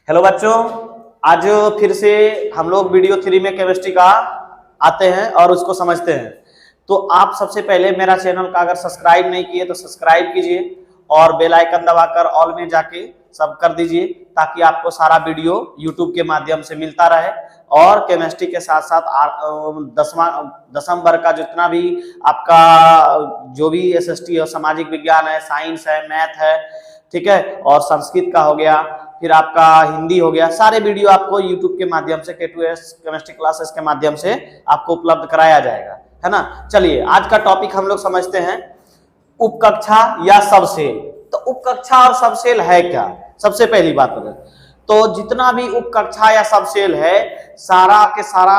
Hello बच्चों, आज फिर से हम लोग वीडियो 3 में केमिस्ट्री का आते हैं और उसको समझते हैं। तो आप सबसे पहले मेरा चैनल का अगर सब्सक्राइब नहीं किए तो सब्सक्राइब कीजिए और बेल आइकन दबाकर ऑल में जाके सब कर दीजिए ताकि आपको सारा वीडियो यूट्यूब के माध्यम से मिलता रहे। और केमिस्ट्री के साथ साथ 10वां वर्ग का जितना भी आपका जो भी एसएसटी है, सामाजिक विज्ञान है, साइंस है, मैथ है, ठीक है, और संस्कृत का हो गया, फिर आपका हिंदी हो गया, सारे वीडियो आपको YouTube के माध्यम से K2S केमिस्ट्री क्लासेस के माध्यम से आपको उपलब्ध कराया जाएगा, है ना। चलिए आज का टॉपिक हम लोग समझते हैं, उपकक्षा या सबसेल। तो उपकक्षा और सबसेल है क्या? सबसे पहली बात अगर तो जितना भी उपकक्षा या सबसेल है सारा के सारा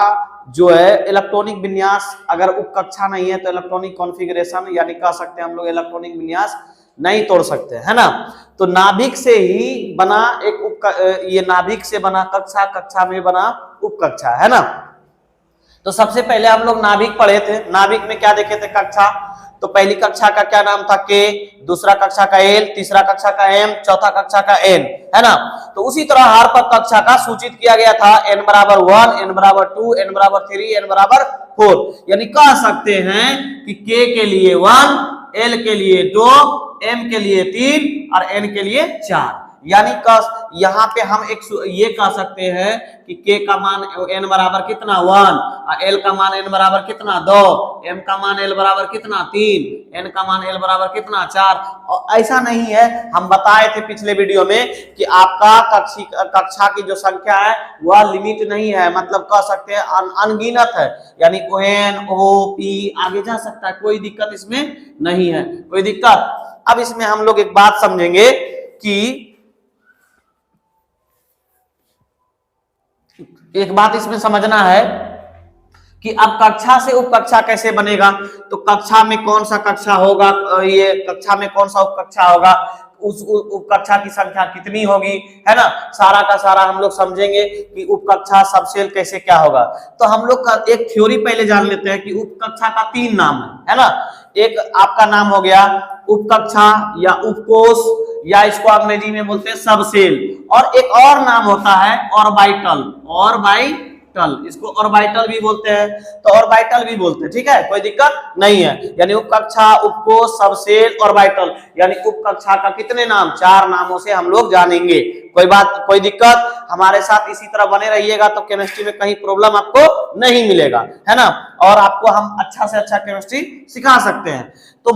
जो है इलेक्ट्रॉनिक विन्यास, अगर उपकक्षा नहीं है तो इलेक्ट्रॉनिक कॉन्फ़िगरेशन यानी कह सकते हैं हम लोग इलेक्ट्रॉनिक विन्यास नहीं तोड़ सकते, है ना। तो नाभिक से ही बना ये नाभिक से बना कक्षा, कक्षा में बना उपकक्षा, है ना। तो सबसे पहले हम लोग नाभिक पढ़े थे। नाभिक में क्या देखे थे? कक्षा। तो पहली कक्षा का क्या नाम था? के, दूसरा कक्षा का एल, तीसरा कक्षा का एम, चौथा कक्षा का एन, है ना। तो उसी तरह हर पर कक्षा का सूचित किया गया था n बराबर 1, n बराबर 2, n बराबर 3, n बराबर 4। यानी कह सकते हैं कि के लिए 1, एल के लिए 2, एम के लिए 3 और एन के लिए 4। यानी यहाँ पे हम एक ये कह सकते हैं कि के का मान n बराबर कितना 1, और एल का मान n बराबर कितना 2, m का मान l बराबर कितना 3, n का मान l बराबर कितना 4। और ऐसा नहीं है, हम बताए थे पिछले वीडियो में कि आपका कक्षा की जो संख्या है वह लिमिट नहीं है, मतलब कह सकते हैं अनगिनत है, यानी n o p आगे जा सकता है, कोई दिक्कत इसमें नहीं है, कोई दिक्कत। अब इसमें हम लोग एक बात समझेंगे कि एक बात इसमें समझना है कि अब कक्षा से उपकक्षा कैसे बनेगा। तो कक्षा में कौन सा कक्षा होगा, ये कक्षा में कौन सा उपकक्षा होगा, उस उपकक्षा की संख्या कितनी होगी, है ना। सारा का सारा हम लोग समझेंगे कि उपकक्षा सबसेल कैसे क्या होगा। तो हम लोग का एक थ्योरी पहले जान लेते हैं कि उपकक्षा का 3 नाम है ना। एक आपका नाम हो गया उपकक्षा या उपकोष, या इसको अंग्रेजी में बोलते हैं सबसेल, और एक और नाम होता है ऑर्बिटल। ऑर्बिटल, इसको ऑर्बिटल भी बोलते हैं, तो ऑर्बिटल भी बोलते हैं, ठीक है, कोई दिक्कत नहीं है। यानी उपकक्षा, उपकोष, सबसेल, ऑर्बिटल, यानी उपकक्षा का कितने नाम? 4 नामों से हम लोग जानेंगे। कोई बात, कोई दिक्कत? हमारे साथ इसी तरह बने रहिएगा तो केमिस्ट्री में कहीं प्रॉब्लम आपको नहीं मिलेगा, है ना, और आपको हम अच्छा से अच्छा केमिस्ट्री सिखा सकते हैं। तो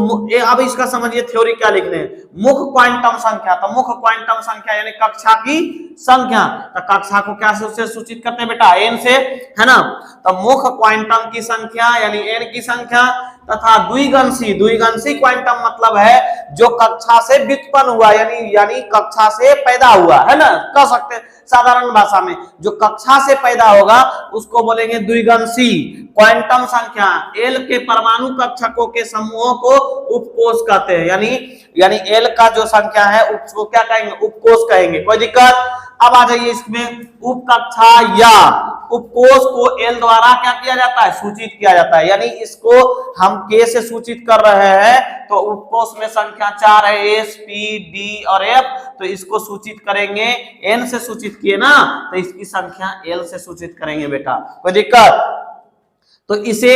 अब इसका समझिए थ्योरी क्या लिखने हैं। मुख्य क्वांटम संख्या, तो मुख्य क्वांटम संख्या यानी कक्षा की संख्या, तो कक्षा को क्या से सूचित करते हैं बेटा? n से, है ना। तो मुख्य क्वांटम की संख्या यानी n की संख्या, तथा द्विगंशी क्वांटम मतलब है जो कक्षा से व्युत्पन्न हुआ, यानी कक्षा से पैदा हुआ, है ना, कह सकते हैं साधारण भाषा में। जो कक्षा से पैदा होगा उसको बोलेंगे द्विगंशी क्वांटम संख्या। एल के परमाणु कक्षकों के समूहों को उपकोष कहते हैं, यानी एल का जो संख्या है उसको क्या कहेंगे? उपकोष कहेंगे, कोई दिक्कत? अब आ जाइए इसमें, उपकक्षा या उपकोष को एल द्वारा क्या किया जाता है? सूचित किया जाता है। यानी इसको हम के से सूचित कर रहे हैं तो उपकोष में संख्या 4 है, एस, पी, डी और एफ, तो इसको सूचित करेंगे एन से सूचित किए ना, तो इसकी संख्या एल से सूचित करेंगे बेटा, कोई दिक्कत? तो इसे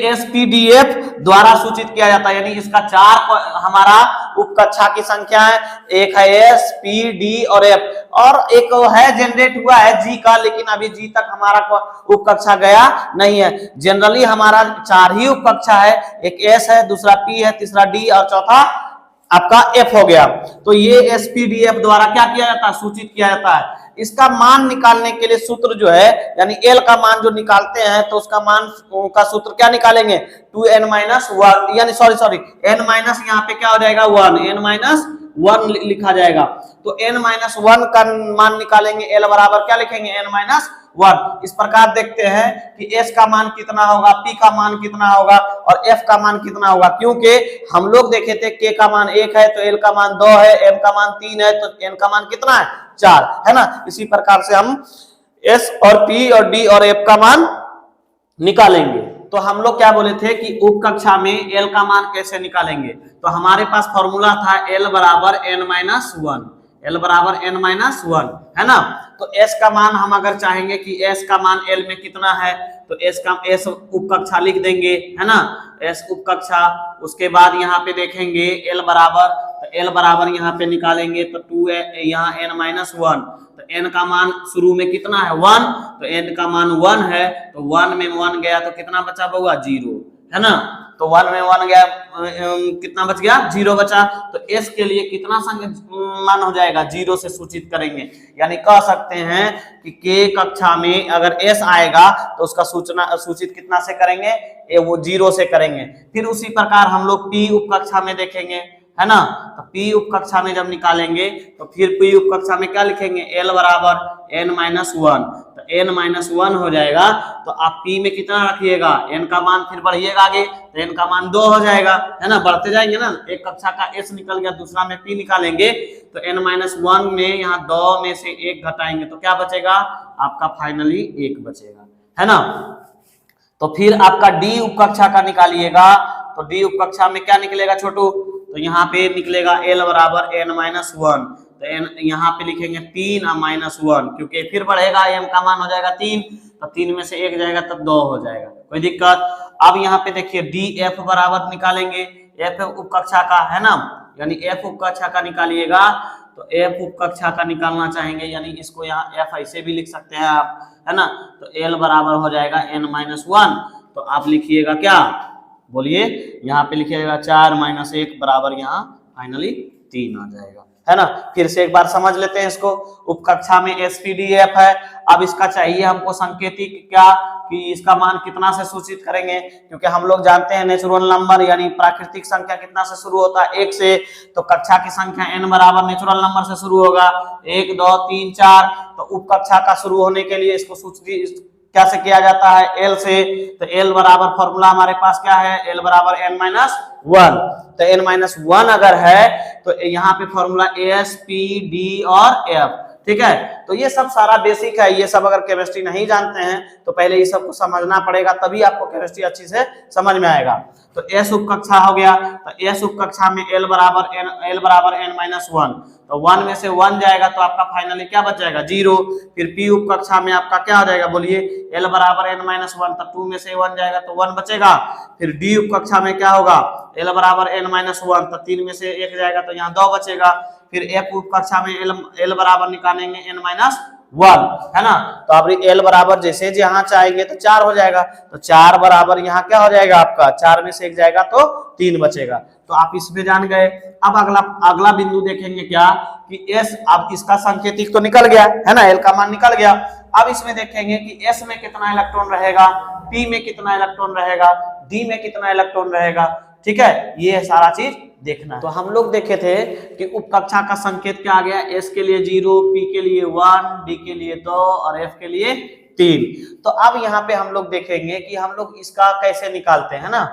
एसपीडीएफ द्वारा सूचित किया जाता है, यानी इसका 4 हमारा उपकक्षा की संख्या है, एक है एस, पी, डी और एफ, और एक है जनरेट हुआ है जी का, लेकिन अभी जी तक हमारा उपकक्षा गया नहीं है। जनरली हमारा 4 ही उपकक्षा है, एक एस है, दूसरा पी है, तीसरा डी और चौथा आपका एफ हो गया। तो ये एसपीडीएफ द्वारा क्या किया जाता है? सूचित किया जाता है। इसका मान निकालने के लिए सूत्र जो है, यानी एल का मान जो निकालते हैं तो उसका मान का सूत्र क्या निकालेंगे? 2n-1, यानी सॉरी n माइनस यहाँ पे क्या हो जाएगा? 1, n-1 लिखा जाएगा। तो n-1 का मान निकालेंगे, एल बराबर क्या लिखेंगे? n-1। इस प्रकार देखते हैं कि s का मान कितना होगा, p का मान कितना होगा और f का मान कितना होगा, क्योंकि हम लोग देखे थे k का मान 1 है तो l का मान 2 है, m का मान 3 है तो n का मान कितना है? 4, है ना। इसी प्रकार से हम s और p और d और f का मान निकालेंगे। तो हम लोग क्या बोले थे कि उपकक्षा में एल का मान कैसे निकालेंगे? तो हमारे पास फॉर्मूला था एल बराबर n-1, L बराबर n माइनस वन, है ना। तो s का मान हम अगर चाहेंगे कि s का मान L में कितना है तो s उप कक्षा लिख देंगे, है ना, s उप कक्षा। उसके बाद यहाँ पे देखेंगे L बराबर, तो L बराबर यहाँ पे निकालेंगे तो 2 यहाँ n माइनस वन, तो n का मान शुरू में कितना है 1, तो n का मान 1 है, तो 1 में 1 गया तो कितना बचा बउआ 0, है ना। तो 1 में 1 गया, कितना बच गया 0 बचा। तो s के लिए कितना मान हो जाएगा 0 से सूचित करेंगे, यानी कह सकते हैं कि k कक्षा में अगर s आएगा तो उसका सूचित कितना से करेंगे, वो 0 से करेंगे। फिर उसी प्रकार हम लोग p उप कक्षा में देखेंगे, है ना। तो p उप कक्षा में जब निकालेंगे तो फिर p उप कक्षा में क्या लिखेंगे, l बराबर n माइनस वन, तो n माइनस वन हो जाएगा। तो आप p में कितना रखिएगा, n का मान फिर बढ़िएगा आगे, तो n का मान 2 हो जाएगा, है ना, बढ़ते जाएंगे ना। एक कक्षा का s निकल गया, दूसरा में p निकालेंगे तो n माइनस वन में यहाँ 2 में से 1 घटाएंगे तो क्या बचेगा आपका, फाइनली 1 बचेगा, है ना। तो फिर आपका d उप कक्षा का निकालिएगा, तो d उप कक्षा में क्या निकलेगा छोटू, तो यहाँ पे निकलेगा L बराबर n माइनस वन, तो n यहाँ पे लिखेंगे 3 और माइनस वन, क्योंकि फिर बढ़ेगा m का मान हो जाएगा 3, तो 3 में से 1 जाएगा तब 2 हो जाएगा, कोई दिक्कत। अब यहाँ पे देखिए df बराबर निकालेंगे, f उप कक्षा का, है ना, यानी f उप कक्षा का निकालिएगा, तो f उप कक्षा का निकालना चाहेंगे, यानी इसको यहाँ f ऐसे भी लिख सकते हैं आप, है ना। तो L बराबर हो जाएगा n माइनस वन, तो आप लिखिएगा क्या, बोलिए, यहाँ पे लिखिएगा 4 माइनस 1 बराबर यहाँ फाइनली 3 आ जाएगा, है ना। फिर से एक बार समझ लेते हैं इसको। उप कक्षा में SPDF है, अब इसका चाहिए हमको संकेतिक क्या, कि इसका मान कितना से सूचित करेंगे, क्योंकि हम लोग जानते हैं नेचुरल नंबर यानी प्राकृतिक संख्या कितना से शुरू होता है, 1 से। तो कक्षा की संख्या n बराबर नेचुरल नंबर से शुरू होगा, 1 2 3 4। तो उप कक्षा का शुरू होने के लिए इसको सूचित कैसे किया जाता है, L से। तो L बराबर फॉर्मूला हमारे पास क्या है, L बराबर n माइनस वन। तो n माइनस वन अगर है तो यहाँ पे फॉर्मूला S P D और F, ठीक है। तो ये सब सारा बेसिक है, ये सब अगर केमिस्ट्री नहीं जानते हैं तो पहले ये सब को समझना पड़ेगा, तभी आपको केमिस्ट्री अच्छी से समझ में आएगा। तो S उप कक्षा हो गया, तो S उप कक्षा में L बराबर n माइनस वन, तो 1 में से 1 जाएगा तो आपका फाइनली क्या बच जाएगा 0। फिर P उप कक्षा में आपका क्या हो जाएगा, बोलिए, L बराबर n माइनस वन, तब 2 में से 1 जाएगा तो 1 बचेगा। फिर D उप कक्षा में क्या होगा, L बराबर n माइनस वन, तो 3 में से 1 जाएगा तो यहाँ 2 बचेगा। फिर F उप कक्षा में L बराबर निकालेंगे n माइनस वन, है ना। तो अब L बराबर जैसे यहाँ चाहेंगे तो 4 हो जाएगा, तो 4 बराबर यहाँ क्या हो जाएगा आपका, 4 में से 1 जाएगा तो 3 बचेगा। तो आप इसमें जान गए। अब अगला बिंदु देखेंगे क्या, कि S, अब इसका सांकेतिक तो निकल गया, है ना, L का मान निकल गया। अब इसमें देखेंगे कि S में कितना इलेक्ट्रॉन रहेगा, P में कितना इलेक्ट्रॉन रहेगा, D में कितना इलेक्ट्रॉन रहेगा, ठीक है, ये सारा चीज देखना। तो हम लोग देखे थे कि उप कक्षा का संकेत क्या आ गया, S के लिए 0, P के लिए 1, D के लिए 2 और F के लिए 3। तो अब यहाँ पे हम लोग देखेंगे कि हम लोग इसका कैसे निकालते हैं ना।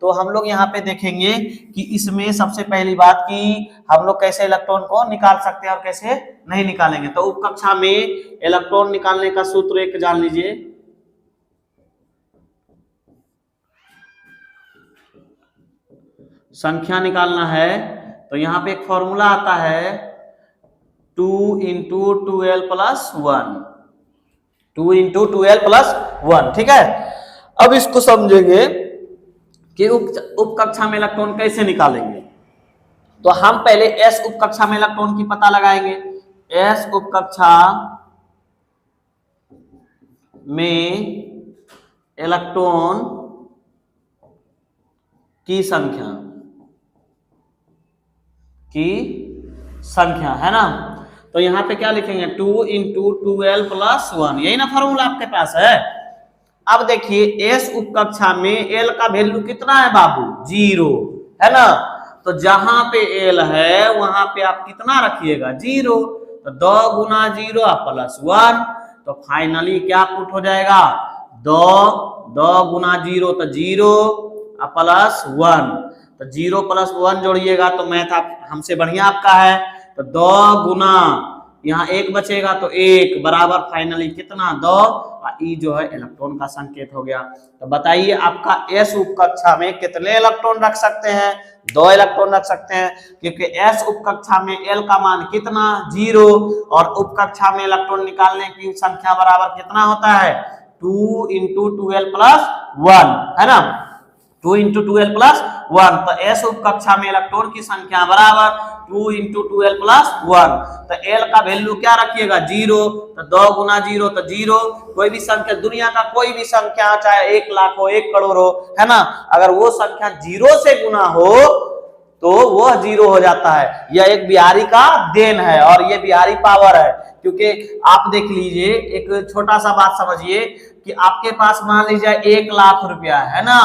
तो हम लोग यहाँ पे देखेंगे कि इसमें सबसे पहली बात कि हम लोग कैसे इलेक्ट्रॉन को निकाल सकते हैं और कैसे नहीं निकालेंगे। तो उप कक्षा में इलेक्ट्रॉन निकालने का सूत्र एक जान लीजिए, संख्या निकालना है तो यहाँ पे एक फॉर्मूला आता है 2 × 2l + 1, 2 × 2l + 1, ठीक है। अब इसको समझेंगे कि उप कक्षा में इलेक्ट्रॉन कैसे निकालेंगे। तो हम पहले S उप कक्षा में इलेक्ट्रॉन की पता लगाएंगे। S उप कक्षा में इलेक्ट्रॉन की संख्या है ना। तो यहाँ पे क्या लिखेंगे, 2 × 2l + 1, यही ना फॉर्मूला आपके पास है। अब देखिए S उप कक्षा में L का वैल्यू कितना है बाबू, 0, है ना। तो जहां पे L है वहां पे आप कितना रखिएगा, 0। तो 2 × 0 + 1, तो फाइनली क्या पुट हो जाएगा, 2 × 0 तो 0 + 1, तो 0 + 1 जोड़िएगा तो मैथ आप हमसे बढ़िया आपका है। तो 2 × यहाँ एक बचेगा तो एक बराबर फाइनली कितना 2, ई जो है इलेक्ट्रॉन का संकेत हो गया। तो बताइए आपका एस उप कक्षा में कितने इलेक्ट्रॉन रख सकते हैं? 2 इलेक्ट्रॉन रख सकते हैं, क्योंकि एस उप कक्षा में एल का मान कितना 0 और उप कक्षा में इलेक्ट्रॉन निकालने की संख्या बराबर कितना होता है 2 × 2l + 1, है ना, 2 × 2l + 1। तो एस उप कक्षा में इलेक्ट्रॉन की संख्या बराबर 2 × 2l + 1। तो एल का वैल्यू क्या रखिएगा 0, तो 2 × 0 तो 0। कोई भी संख्या, दुनिया का कोई भी संख्या चाहे 1 लाख हो 1 करोड़ हो, है ना, अगर वो संख्या 0 से गुना हो तो वो 0 हो जाता है। यह एक बिहारी का देन है और ये बिहारी पावर है। क्योंकि आप देख लीजिए, एक छोटा सा बात समझिए कि आपके पास मान लीजिए 1 लाख रुपया है ना,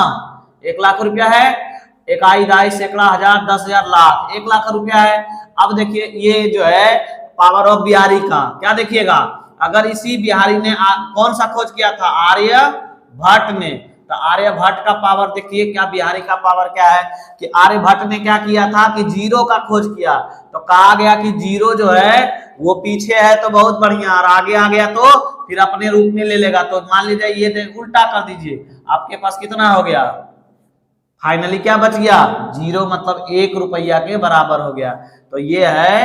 1 लाख रुपया है, इकाई दाई सैकड़ा हजार 10,000 लाख, 1 लाख रुपया है। अब देखिए ये जो है पावर ऑफ बिहारी का, क्या देखिएगा, अगर इसी बिहारी ने कौन सा खोज किया था, आर्यभट्ट ने, तो आर्यभट्ट का पावर देखिए क्या, बिहारी का पावर क्या है कि आर्यभट्ट ने क्या किया था कि 0 का खोज किया। तो कहा गया कि 0 जो है वो पीछे है तो बहुत बढ़िया, और आगे आ गया तो फिर अपने रूप में ले लेगा। तो मान लीजिए ये उल्टा कर दीजिए, आपके पास कितना हो गया, फाइनली क्या बच गया 0, मतलब 1 रुपया के बराबर हो गया। तो ये है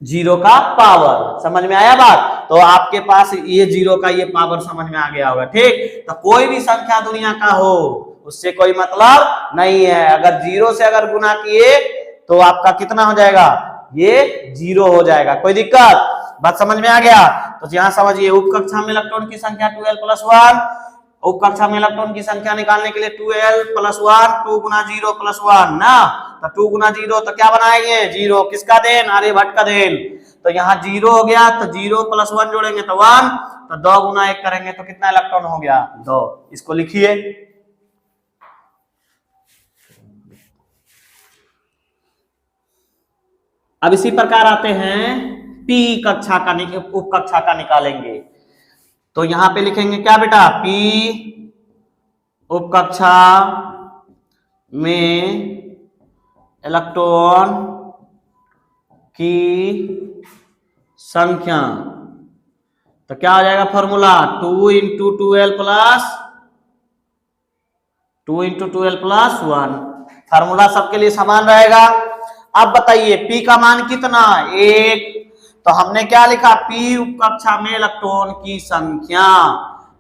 0 का पावर। समझ में आया बात? तो आपके पास ये 0 का ये पावर समझ में आ गया होगा। ठीक, तो कोई भी संख्या दुनिया का हो उससे कोई मतलब नहीं है, अगर 0 से अगर गुना किए तो आपका कितना हो जाएगा, ये 0 हो जाएगा। कोई दिक्कत? बात समझ में आ गया? तो यहां समझिए, उप कक्षा में इलेक्ट्रॉन की संख्या 2l + 1, उप कक्षा में इलेक्ट्रॉन की संख्या निकालने के लिए 2l + 1, 2 × 0 + 1 ना, तो 2 × 0 तो क्या बनाएंगे 0, किसका देन, आर्यभट्ट का देन। तो यहाँ 0 हो गया, तो 0 + 1 जोड़ेंगे तो 1, तो 2 × 1 करेंगे तो कितना इलेक्ट्रॉन हो गया 2। इसको लिखिए। अब इसी प्रकार आते हैं पी कक्षा का, उप कक्षा का निकालेंगे। तो यहां पे लिखेंगे क्या बेटा, पी उप कक्षा में इलेक्ट्रॉन की संख्या, तो क्या हो जाएगा फॉर्मूला 2 × 2l + 1। फार्मूला सबके लिए समान रहेगा। अब बताइए पी का मान कितना 1, तो हमने क्या लिखा पी उप कक्षा में इलेक्ट्रॉन की संख्या।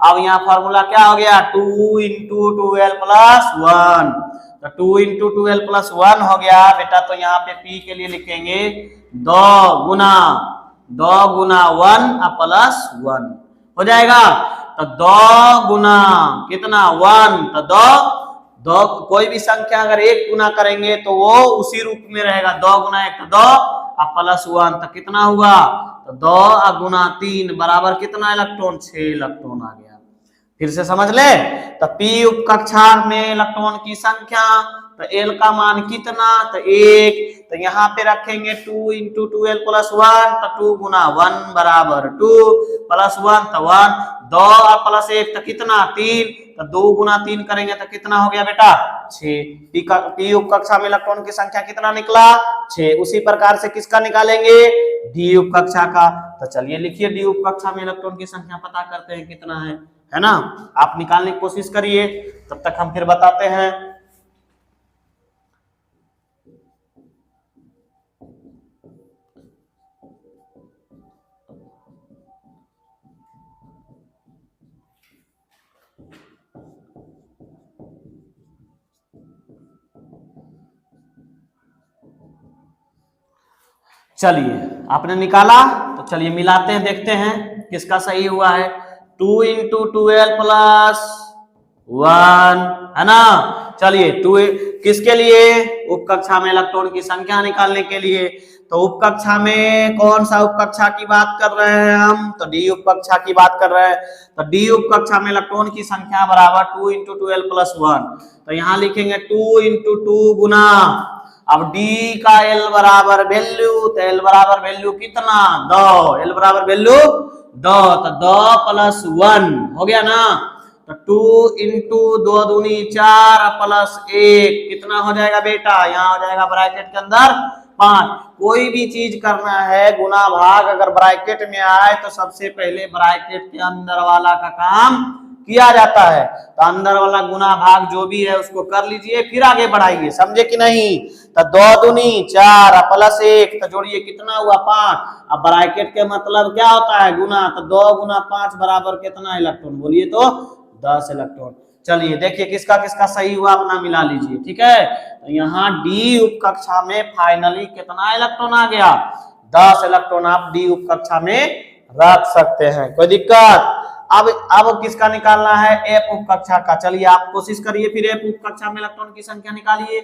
अब यहाँ फॉर्मूला क्या हो गया 2 × 2l + 1, तो 2 × 2l + 1 हो गया बेटा। तो यहाँ पे पी के लिए लिखेंगे 2 × 1 + 1 हो जाएगा। तो 2 × कितना 1, तो 2 कोई भी संख्या अगर 1 गुना करेंगे तो वो उसी रूप में रहेगा, 2 × 1 तो 2 + 1, तो कितना हुआ, तो 2 × 3 बराबर कितना इलेक्ट्रॉन 6 इलेक्ट्रॉन आ गया। फिर से समझ ले, तो पी उप कक्षा में इलेक्ट्रॉन की संख्या, तो एल का मान कितना, तो 1, तो यहाँ पे रखेंगे 2 × 2l + 1, तो 2 × 1 बराबर 2 + 1 तो 1, 2 + 1 तो कितना 3, तो 2 × 3 करेंगे तो कितना हो गया बेटा 6। पी उप कक्षा में इलेक्ट्रॉन की संख्या कितना निकला 6। उसी प्रकार से किसका निकालेंगे, डी उप कक्षा का। तो चलिए लिखिए, डी उप कक्षा में इलेक्ट्रॉन की संख्या पता करते हैं कितना है ना, आप निकालने की कोशिश करिए, तब तक हम फिर बताते हैं। चलिए आपने निकाला, तो चलिए मिलाते हैं, देखते हैं किसका सही हुआ है। 2 × 2l + 1 है ना। चलिए 2 किसके लिए, उप कक्षा में इलेक्ट्रॉन की संख्या निकालने के लिए। तो उप कक्षा में कौन सा उप कक्षा की बात कर रहे हैं हम, तो डी उप कक्षा की बात कर रहे हैं। तो डी उप कक्षा में इलेक्ट्रॉन की संख्या बराबर 2 × 2l + 1, तो यहाँ लिखेंगे 2 × 2 गुना, अब D का L बराबर वैल्यू, तो L बराबर वैल्यू कितना 2, L बराबर वैल्यू 2, तो 2 + 1 हो गया ना। तो 2 × 2 दूनी 4 + 1 कितना हो जाएगा बेटा, यहाँ हो जाएगा ब्रैकेट के अंदर 5। कोई भी चीज करना है गुना भाग अगर ब्रैकेट में आए तो सबसे पहले ब्रैकेट के अंदर वाला का काम किया जाता है। तो अंदर वाला गुना भाग जो भी है उसको कर लीजिए, फिर आगे बढ़ाइए, समझे कि नहीं। तो 2 दूनी 4 प्लस 1 तो जोड़िए कितना हुआ 5। अब ब्रैकेट के मतलब क्या होता है गुना, तो 2 गुना 5 बराबर कितना इलेक्ट्रॉन, बोलिए तो 10 इलेक्ट्रॉन। चलिए देखिए किसका किसका सही हुआ अपना मिला लीजिए, ठीक है। तो यहाँ डी उप कक्षा में फाइनली कितना इलेक्ट्रॉन आ गया, 10 इलेक्ट्रॉन आप डी उप कक्षा में रख सकते हैं, कोई दिक्कत। अब किसका निकालना है, एफ उप कक्षा का। चलिए आप कोशिश करिए फिर एफ उप कक्षा में इलेक्ट्रॉन की संख्या निकालिए।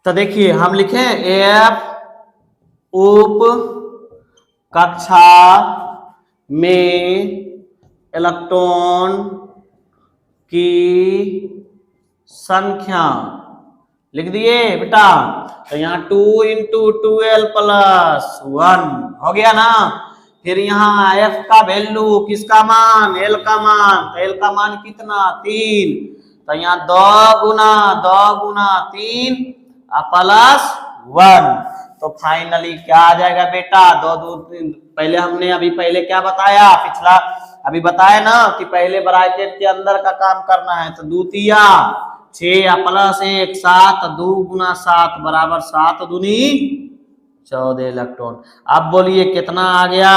तो देखिए हम लिखें एफ उप कक्षा में इलेक्ट्रॉन की संख्या लिख दिए बेटा। तो यहाँ 2 × 12 + 1 हो गया ना। फिर यहाँ F का वैल्यू, किसका मान, L का मान। तो L का मान कितना 3। तो यहाँ 2 गुना 3 + 1। तो फाइनली क्या आ जाएगा बेटा 2 2 3। पहले हमने पहले क्या बताया, पिछला अभी बताया ना कि पहले ब्रैकेट के अंदर का काम करना है। तो 2 तिया 6 + 1 7, 2 गुना 7 बराबर 7 दूनी 14 इलेक्ट्रॉन। अब बोलिए कितना आ गया,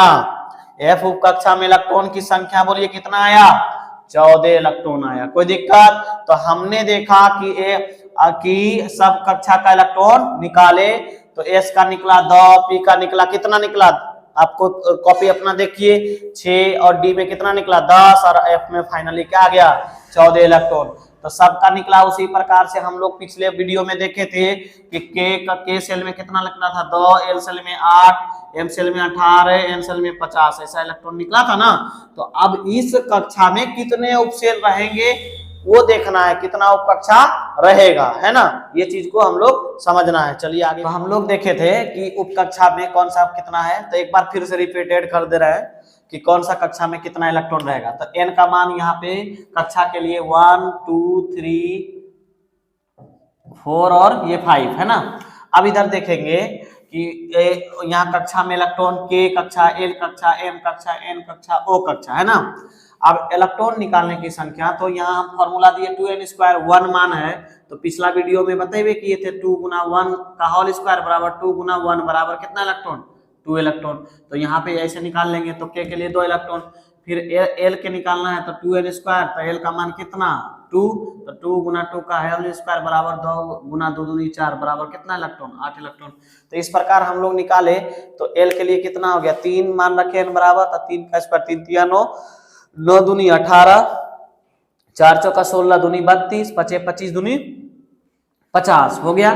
एफ उप कक्षा में इलेक्ट्रॉन की संख्या बोलिए कितना आया, 14 इलेक्ट्रॉन आया। कोई दिक्कत। तो हमने देखा कि सब कक्षा का इलेक्ट्रॉन निकाले। तो एस का निकला 2, पी का निकला कितना निकला, आपको कॉपी अपना देखिए 6, और डी में कितना निकला 10, और एफ में फाइनली क्या आ गया 14 इलेक्ट्रॉन। तो सबका निकला। उसी प्रकार से हम लोग पिछले वीडियो में देखे थे कि के सेल में कितना निकला था 2, एल सेल में 8, एम सेल में 18, एन सेल में 50 ऐसा इलेक्ट्रॉन निकला था ना। तो अब इस कक्षा में कितने उपसेल रहेंगे वो देखना है, कितना उप कक्षा रहेगा, है ना। ये चीज को हम लोग समझना है। चलिए आगे। तो हम लोग देखे थे कि उप कक्षा में कौन सा कितना है। तो एक बार फिर से रिपीटेड कर दे रहे हैं कि कौन सा कक्षा में कितना इलेक्ट्रॉन रहेगा। तो एन का मान यहाँ पे कक्षा के लिए 1 2 3 4 और ये 5 है ना। अब इधर देखेंगे कि यहाँ कक्षा में इलेक्ट्रॉन के कक्षा, एल कक्षा, एम कक्षा, एन कक्षा, ओ कक्षा, है ना। अब इलेक्ट्रॉन निकालने की संख्या, तो यहाँ हम फॉर्मूला दिए 2n² 1 मान है। तो पिछला वीडियो में बताइए किए थे 2 गुना 1 का होल स्क्वायर बराबर 2 गुना 1 बराबर कितना इलेक्ट्रॉन, 2 इलेक्ट्रॉन। तो यहाँ पे ऐसे निकाल लेंगे। तो के लिए 2 इलेक्ट्रॉन। फिर एल के निकालना है तो 2n²। तो एल का मान कितना 2। तो 2 गुना 2 का होल स्क्वायर बराबर 2 गुना 2 दूनी 4 बराबर कितना इलेक्ट्रॉन, 8 इलेक्ट्रॉन। तो इस प्रकार हम लोग निकाले। तो एल के लिए कितना हो गया 3 मान रखे n बराबर। तो 3 का स्क्वायर 3 तिया 9, 9 दूनी 18, 4 चौका 16 दूनी 32, 5 25 दूनी 50 हो गया।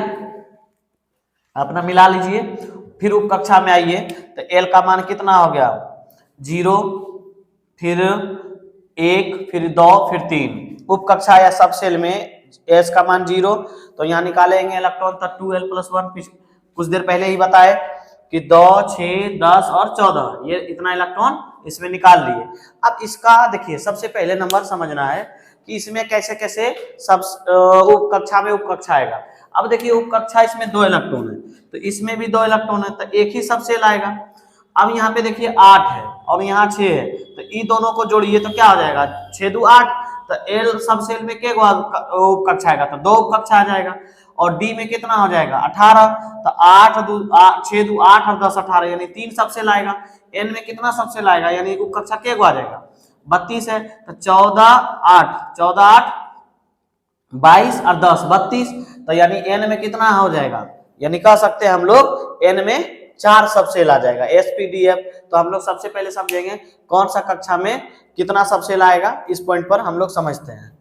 अपना मिला लीजिए। फिर उप कक्षा में आइए। तो एल का मान कितना हो गया 0, फिर 1, फिर 2, फिर 3। उप कक्षा या सब सेल में एस का मान 0। तो यहाँ निकालेंगे इलेक्ट्रॉन। तो 2l + 1 कुछ देर पहले ही बताए कि 2 6 10 और 14 ये इतना इलेक्ट्रॉन इसमें निकाल लिए। अब इसका देखिए सबसे पहले नंबर समझना है कि इसमें कैसे कैसे सब उप कक्षा में उप कक्षा आएगा। अब देखिए उप कक्षा इसमें 2 इलेक्ट्रॉन है। तो इसमें भी 2 इलेक्ट्रॉन है। तो एक ही सब सेल आएगा। अब यहाँ पे देखिए 8 है और यहाँ 6 है। तो इन दोनों को जोड़िए तो क्या हो जाएगा 6 2 8। तो एल सब सेल में के उप कक्षा आएगा, तो 2 उप कक्षा आ जाएगा। और डी में कितना हो जाएगा 18। तो 8 2 6 2 8 और 10 18 यानी 3 सब सेल आएगा। एन में कितना सब सेल आएगा यानी उप कक्षा के आ जाएगा 32 है। तो 14 8 14 8 22 और 10 32। तो यानी एन में कितना हो जाएगा, यानी कह सकते हैं हम लोग एन में 4 सब सेल आ जाएगा एसपीडीएफ। तो हम लोग सबसे पहले समझेंगे कौन सा कक्षा में कितना सब सेल आएगा। इस पॉइंट पर हम लोग समझते हैं।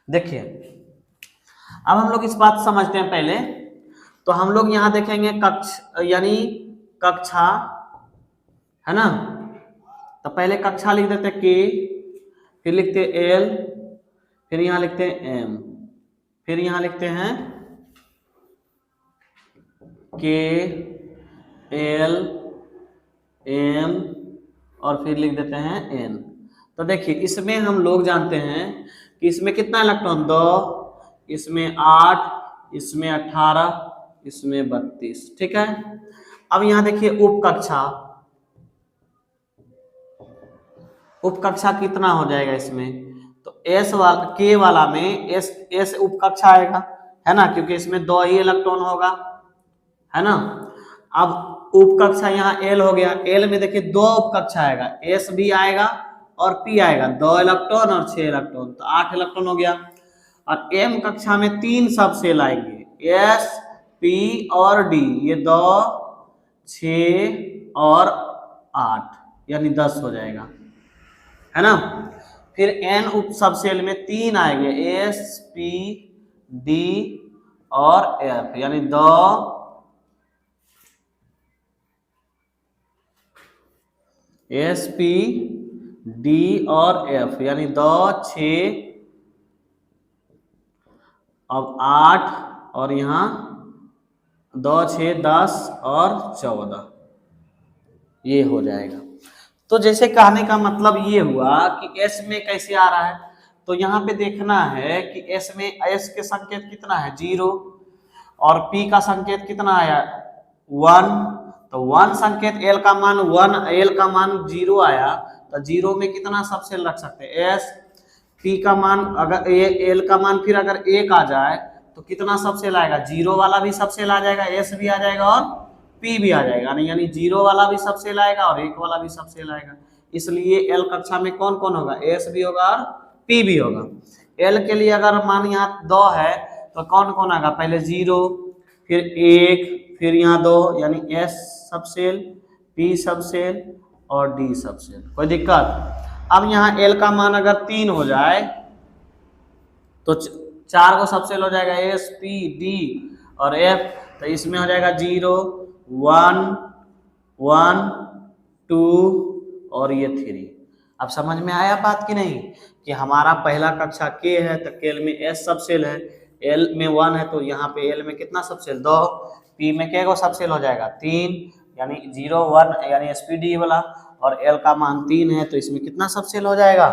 देखिए अब हम लोग इस बात समझते हैं पहले। तो हम लोग यहाँ देखेंगे यानी कक्षा है ना। तो पहले कक्षा लिख देते के, फिर लिखते एल, फिर यहाँ लिखते हैं एम, फिर यहाँ लिखते हैं के एल m और फिर लिख देते हैं n। तो देखिए इसमें हम लोग जानते हैं कि इसमें कितना इलेक्ट्रॉन, 2, इसमें 8, इसमें 18, इसमें 32, ठीक है। अब यहाँ देखिए उपकक्षा कितना हो जाएगा इसमें, तो S वाला K वाला में S उपकक्षा आएगा, है ना, क्योंकि इसमें 2 ही इलेक्ट्रॉन होगा, है ना। अब उपकक्षा यहाँ L हो गया, L में देखिए 2 उपकक्षा आएगा, S भी आएगा और P आएगा, 2 इलेक्ट्रॉन और 6 इलेक्ट्रॉन, तो 8 इलेक्ट्रॉन हो गया। और M कक्षा में 3 सब सेल आएंगे, S, P और D, ये 2, 6 और 8, यानी 10 हो जाएगा, है ना। फिर N उप सबसेल में 3 आएंगे, S, P, D और F, यानी 2, S, P, D और F, यानी 2, 6, अब 8 और यहाँ 2, 6, 10 और 14, ये हो जाएगा। तो जैसे कहने का मतलब ये हुआ कि S में कैसे आ रहा है, तो यहाँ पे देखना है कि S में S के संकेत कितना है, 0, और P का संकेत कितना आया, 1, तो 1 संकेत L का मान 1, L का मान 0 आया, तो 0 में कितना सबसेल रख सकते हैं, S। P का मान अगर L का मान फिर अगर 1 आ जाए तो कितना सबसेल आएगा, 0 वाला भी सबसेल आ जाएगा, S भी आ जाएगा और P भी आ जाएगा, नहीं यानी 0 वाला भी सबसेल आएगा और 1 वाला भी सबसेल आएगा। इसलिए L कक्षा में कौन कौन होगा, S भी होगा और P भी होगा। L के लिए अगर मान यहाँ 2 है तो कौन कौन आएगा, पहले 0, फिर 1, फिर यहाँ 2, यानी S सबसेल, P सबसेल और D सबसेल, कोई दिक्कत। अब यहाँ L का मान अगर 3 हो जाए तो 4 को सबसेल हो जाएगा, S, P, D और F, तो इसमें हो जाएगा 0, 1, 1, 2 और ये 3। अब समझ में आया बात कि नहीं, कि हमारा पहला कक्षा K है तो K में S सबसेल है, L में 1 है तो यहाँ पे L में कितना सबसेल, 2, P में क्या को सबसेल हो जाएगा, 3, यानी 0, 1 यानी SPD वाला, और L का मान 3 है तो इसमें कितना सबसेल हो जाएगा,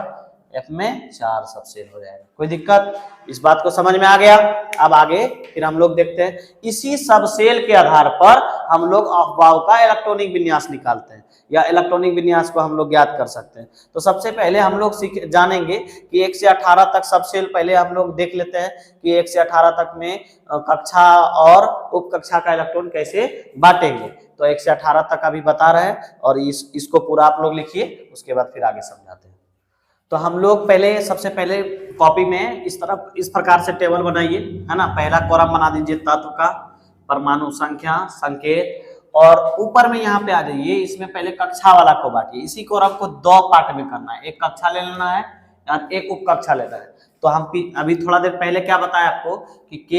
F में 4 सबसेल हो जाएगा। कोई दिक्कत, इस बात को समझ में आ गया। अब आगे फिर हम लोग देखते हैं, इसी सबसेल के आधार पर हम लोग अफवाह का इलेक्ट्रॉनिक विन्यास निकालते हैं, या इलेक्ट्रॉनिक विन्यास को हम लोग ज्ञात कर सकते हैं। तो सबसे पहले हम लोग जानेंगे कि 1 से 18 तक सबसेल पहले हम लोग देख लेते हैं कि 1 से 18 तक में कक्षा और उपकक्षा का इलेक्ट्रॉन कैसे बांटेंगे। तो 1 से 18 तक अभी बता रहे हैं और इसको पूरा आप लोग लिखिए, उसके बाद फिर आगे समझाते हैं। तो हम लोग पहले सबसे पहले कॉपी में इस तरफ इस प्रकार से टेबल बनाइए, है ना। पहला कॉलम बना दीजिए तत्व का, परमाणु संख्या, संकेत, और ऊपर में यहाँ पे आ जाइए, इसमें पहले कक्षा वाला को बांटिए। इसी कॉलम को 2 पार्ट में करना है, एक कक्षा ले लेना है या एक उपकक्षा लेना है। तो हम अभी थोड़ा देर पहले क्या बताया आपको कि K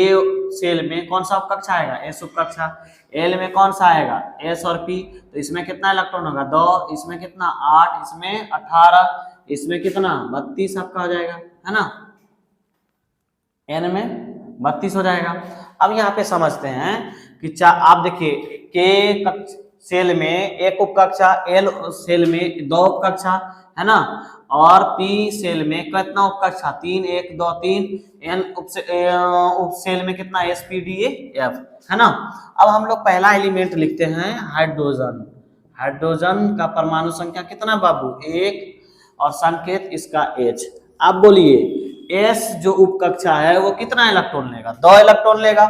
सेल में कौन सा उपकक्षा आएगा, S उपकक्षा, L में कौन सा आएगा, S और P, तो इसमें कितना इलेक्ट्रॉन होगा, 2, इसमें कितना 8, इसमें 18, इसमें कितना 32 आपका हो जाएगा, है ना, N में 32 हो जाएगा। अब यहाँ पे समझते हैं कि आप देखिए K सेल में एक उपकक्षा, L सेल में 2 उपकक्षा, है ना, और P सेल में कितना उपकक्षा, 3, 1, 2, 3, N उप सेल में कितना, SPDAF, है ना। अब हम लोग पहला एलिमेंट लिखते हैं हाइड्रोजन। हाइड्रोजन का परमाणु संख्या कितना बाबू, 1, और संकेत इसका H। आप बोलिए S जो उपकक्षा है वो कितना इलेक्ट्रॉन लेगा, 2 इलेक्ट्रॉन लेगा,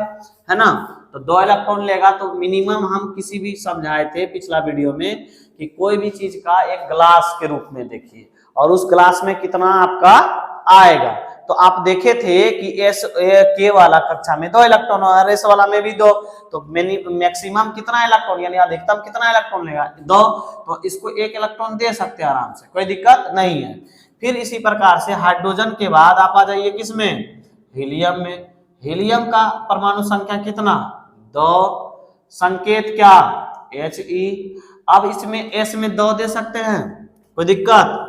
है ना। तो 2 इलेक्ट्रॉन लेगा तो मिनिमम हम किसी भी समझाए थे पिछला वीडियो में कि कोई भी चीज का एक ग्लास के रूप में देखिए, और उस ग्लास में कितना आपका आएगा। तो आप देखे थे कि K वाला कक्षा में 2 इलेक्ट्रॉन और S वाला में भी 2, तो मैक्सिमम कितना इलेक्ट्रॉन यानी अधिकतम कितना इलेक्ट्रॉन लेगा, 2, तो इसको 1 इलेक्ट्रॉन दे सकते हैं आराम से, कोई दिक्कत नहीं है। फिर इसी प्रकार से हाइड्रोजन के बाद आप आ जाइए किसमें, हीलियम में। हीलियम का परमाणु संख्या कितना, 2, संकेत क्या, He। अब इसमें S में 2 दे सकते हैं, कोई दिक्कत।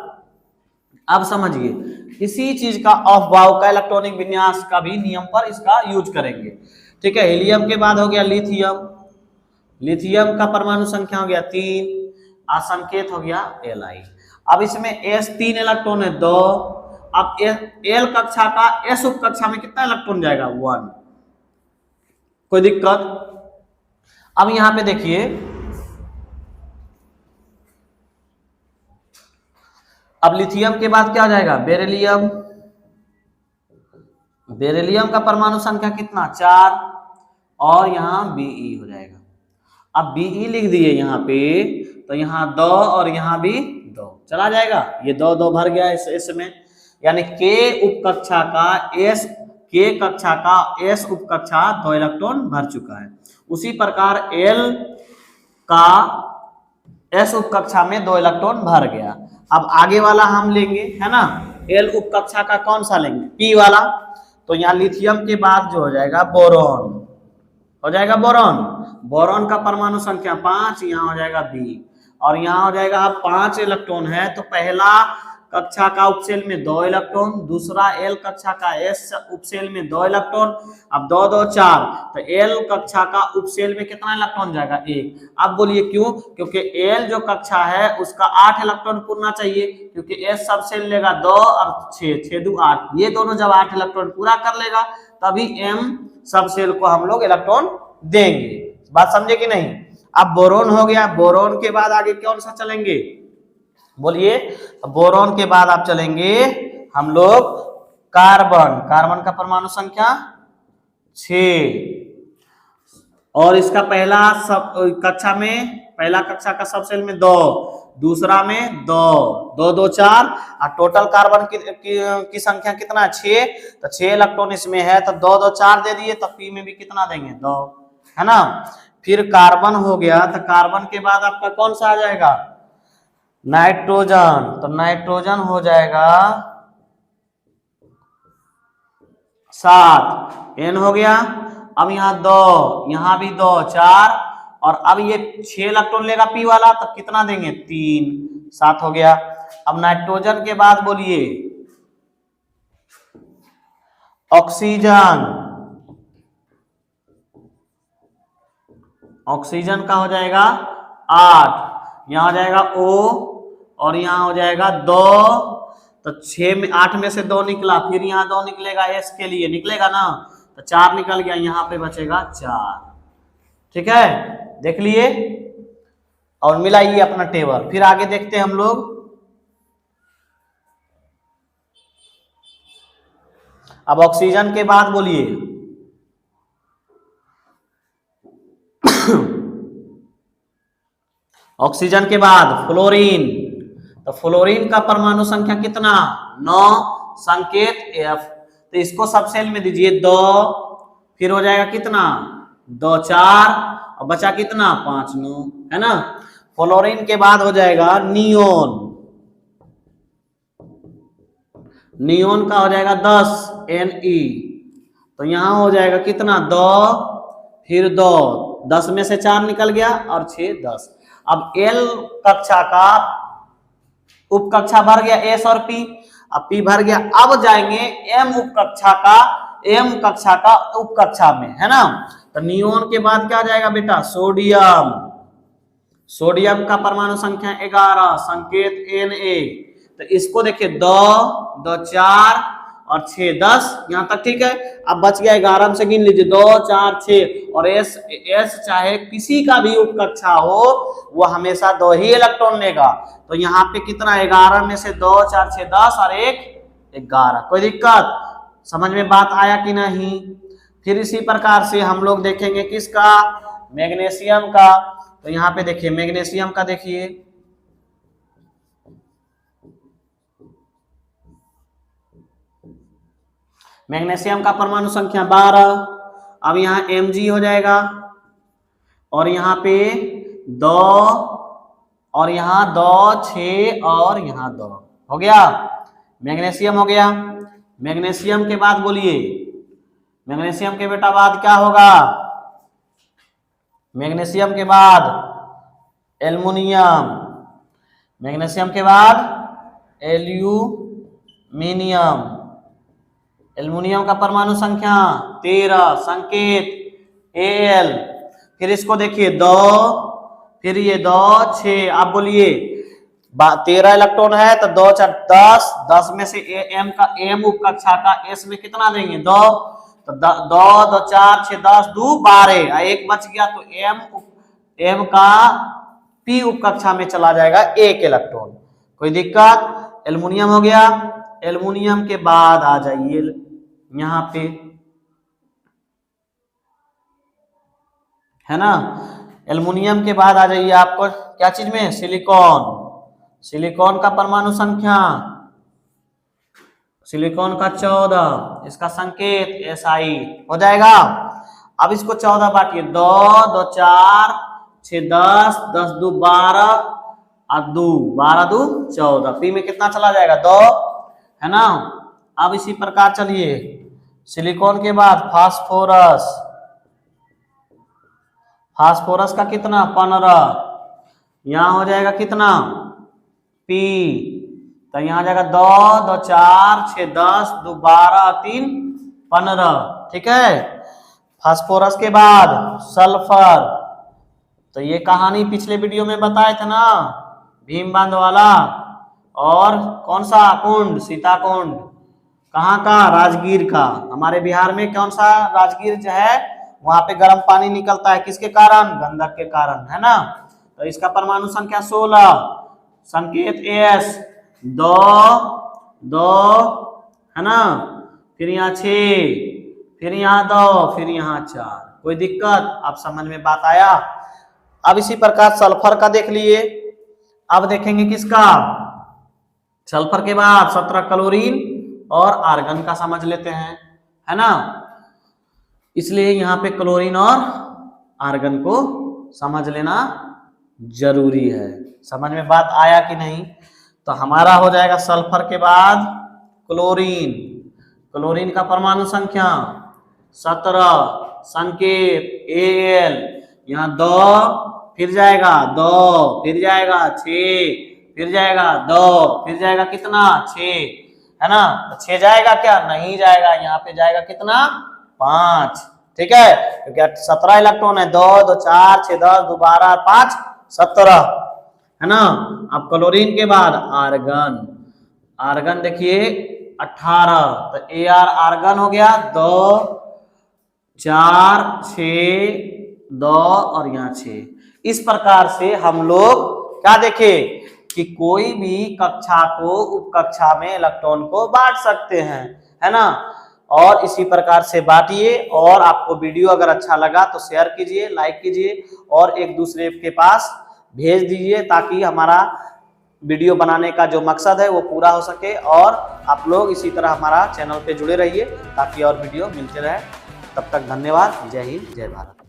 अब समझिए इसी चीज का अफवाह का इलेक्ट्रॉनिक विन्यास का भी नियम पर इसका यूज करेंगे, ठीक है। हीलियम के बाद हो गया लिथियम। लिथियम का परमाणु संख्या हो गया 3, संकेत हो गया Li। अब इसमें s 3 इलेक्ट्रॉन है 2। अब L कक्षा का S उप कक्षा में कितना इलेक्ट्रॉन जाएगा 1। कोई दिक्कत? अब यहां पे देखिए, अब लिथियम के बाद क्या हो जाएगा बेरिलियम। बेरिलियम का परमाणु संख्या कितना 4 और यहाँ Be हो जाएगा। अब Be लिख दिए यहाँ पे, तो यहाँ 2 और यहाँ भी 2 चला जाएगा, ये 2 2 भर गया इसमें, यानी K उप कक्षा का K कक्षा का S उप कक्षा 2 इलेक्ट्रॉन भर चुका है। उसी प्रकार L का S उप कक्षा में 2 इलेक्ट्रॉन भर गया। अब आगे वाला हम लेंगे, है ना, L उप कक्षा का कौन सा लेंगे P वाला। तो यहाँ लिथियम के बाद जो हो जाएगा बोरॉन, हो जाएगा बोरॉन। बोरॉन का परमाणु संख्या 5, यहाँ हो जाएगा B और यहाँ हो जाएगा। अब 5 इलेक्ट्रॉन है तो पहला कक्षा का उपसेल में 2 इलेक्ट्रॉन, दूसरा L कक्षा का S उपसेल में 2 इलेक्ट्रॉन। अब 2 2 4, तो L कक्षा का उपसेल में कितना इलेक्ट्रॉन जाएगा 1। अब बोलिए क्यों? क्योंकि L जो कक्षा है उसका 8 इलेक्ट्रॉन पूरना चाहिए, क्योंकि S सबसेल लेगा 2 और 6 6 2 8, ये दोनों जब 8 इलेक्ट्रॉन पूरा कर लेगा तभी M सबसेल को हम लोग इलेक्ट्रॉन देंगे। बात समझे कि नहीं? अब बोरॉन हो गया। बोरॉन के बाद आगे कौन सा चलेंगे बोलिए? बोरॉन के बाद आप चलेंगे हम लोग कार्बन। कार्बन का परमाणु संख्या 6 और इसका पहला सब कक्षा में, पहला कक्षा का सबसेल में 2, दूसरा में 2 2 2 4 और टोटल कार्बन की संख्या कितना 6, तो 6 इलेक्ट्रॉन इसमें है, तो 2 2 4 दे दिए, तो P में भी कितना देंगे 2, है ना। फिर कार्बन हो गया, तो कार्बन के बाद आपका कौन सा आ जाएगा नाइट्रोजन। तो नाइट्रोजन हो जाएगा 7, N हो गया। अब यहाँ 2, यहाँ भी 2 4 और अब ये 6 इलेक्ट्रॉन लेगा P वाला, तो कितना देंगे 3, 7 हो गया। अब नाइट्रोजन के बाद बोलिए ऑक्सीजन। ऑक्सीजन का हो जाएगा 8, यहाँ हो जाएगा O और यहाँ हो जाएगा 2, तो 6 में 8 में से 2 निकला, फिर यहाँ 2 निकलेगा S के लिए, निकलेगा ना, तो 4 निकल गया, यहाँ पे बचेगा 4। ठीक है, देख लिए और मिलाइए अपना टेबल। फिर आगे देखते हैं हम लोग। अब ऑक्सीजन के बाद बोलिए ऑक्सीजन के बाद फ्लोरीन। तो फ्लोरीन का परमाणु संख्या कितना 9, संकेत F। तो इसको सबसेल में दीजिए 2, फिर हो जाएगा कितना 2 4 और बचा कितना 5 9, है ना। फ्लोरीन के बाद हो जाएगा नियोन। नियोन का हो जाएगा 10, Ne। तो यहां हो जाएगा कितना 2 फिर 2, 10 में से 4 निकल गया और 6 10। अब L कक्षा का उप कक्षा भर गया S और P, अब P भर गया। अब जाएंगे M उप कक्षा का, M कक्षा का उप कक्षा में, है ना। तो नियोन के बाद क्या जाएगा बेटा सोडियम। सोडियम का परमाणु संख्या 11, संकेत Na। तो इसको देखिए 2 2 4 और 6 10, यहां तक ठीक है। अब बच गया 11 से गिन लीजिए 2 4 6 और S चाहे किसी का भी उप कक्षा हो वो हमेशा 2 ही इलेक्ट्रॉन लेगा। तो यहाँ पे कितना 11 में से 2 4 6 10 और 1 11। कोई दिक्कत? समझ में बात आया कि नहीं? फिर इसी प्रकार से हम लोग देखेंगे किसका मैग्नीशियम का। तो यहाँ पे देखिए मैग्नीशियम का देखिए मैग्नीशियम का परमाणु संख्या 12। अब यहाँ Mg हो जाएगा और यहाँ पे 2 और यहाँ 2 6 और यहाँ 2 हो गया। मैग्नीशियम हो गया। मैग्नीशियम के बाद बोलिए मैग्नीशियम के बेटा बाद क्या होगा? मैग्नीशियम के बाद एल्युमिनियम। मैग्नीशियम के बाद एल्यूमिनियम। एल्युमिनियम का परमाणु संख्या 13, संकेत Al। फिर इसको देखिए 2 फिर ये 2 6, आप बोलिए 13 इलेक्ट्रॉन है तो 2 4 10, 10 में से एम उप कक्षा का एस में कितना देंगे 2, तो 2 2 4 6 10 2 12, एक बच गया तो एम का पी उप कक्षा में चला जाएगा 1 इलेक्ट्रॉन। कोई दिक्कत? एल्युमिनियम हो गया। एल्युमिनियम के बाद आ जाइए यहाँ पे, है ना, एल्युमिनियम के बाद आ जाइए आपको क्या चीज में, सिलिकॉन। सिलिकॉन का परमाणु संख्या, सिलिकॉन का 14, इसका संकेत SI हो जाएगा। अब इसको 14 बांटिए, 2 2 4 6 10, 10 2 12 और 2 12 2 14, पी में कितना चला जाएगा 2, है ना। अब इसी प्रकार चलिए सिलिकॉन के बाद फास्फोरस, फास्फोरस का कितना 15, यहां हो जाएगा कितना पी, तो यहां जाएगा 2 2 4 6 10 2 12 3 15, ठीक है। फास्फोरस के बाद सल्फर, तो ये कहानी पिछले वीडियो में बताए थे ना, भीम बांध वाला। और कौन सा कुंड, सीता कुंड, कहाँ का, राजगीर का। हमारे बिहार में कौन सा राजगीर जो है, वहां पे गर्म पानी निकलता है, किसके कारण, गंधक के कारण, है ना। तो इसका परमाणु संख्या 16, संकेत एस, 2 2, है ना, फिर यहाँ 6, फिर यहाँ 2, फिर यहाँ 4। कोई दिक्कत? आप समझ में बात आया। अब इसी प्रकार सल्फर का देख लिए। अब देखेंगे किसका, सल्फर के बाद 17 क्लोरीन और आर्गन का समझ लेते हैं, है ना। इसलिए यहाँ पे क्लोरीन और आर्गन को समझ लेना जरूरी है। समझ में बात आया कि नहीं? तो हमारा हो जाएगा सल्फर के बाद क्लोरीन। क्लोरीन का परमाणु संख्या 17, संकेत Al, यहाँ 2, फिर जाएगा 2, फिर जाएगा 6, फिर जाएगा 2, फिर जाएगा कितना 6, है ना। तो 6 जाएगा क्या, नहीं जाएगा, यहाँ पे जाएगा कितना 5, ठीक है, क्योंकि 17 इलेक्ट्रॉन है, 2 2 4 6 10 2 12 5 17, है ना। अब क्लोरीन के बाद आर्गन, आर्गन देखिए 18, तो Ar आर्गन हो गया 2 4 6 2 और यहाँ 6। इस प्रकार से हम लोग क्या देखे कि कोई भी कक्षा को उप कक्षा में इलेक्ट्रॉन को बांट सकते हैं, है ना। और इसी प्रकार से बांटिए। और आपको वीडियो अगर अच्छा लगा तो शेयर कीजिए, लाइक कीजिए और एक दूसरे के पास भेज दीजिए, ताकि हमारा वीडियो बनाने का जो मकसद है वो पूरा हो सके। और आप लोग इसी तरह हमारा चैनल पे जुड़े रहिए ताकि और वीडियो मिलते रहे। तब तक धन्यवाद। जय हिंद, जय भारत।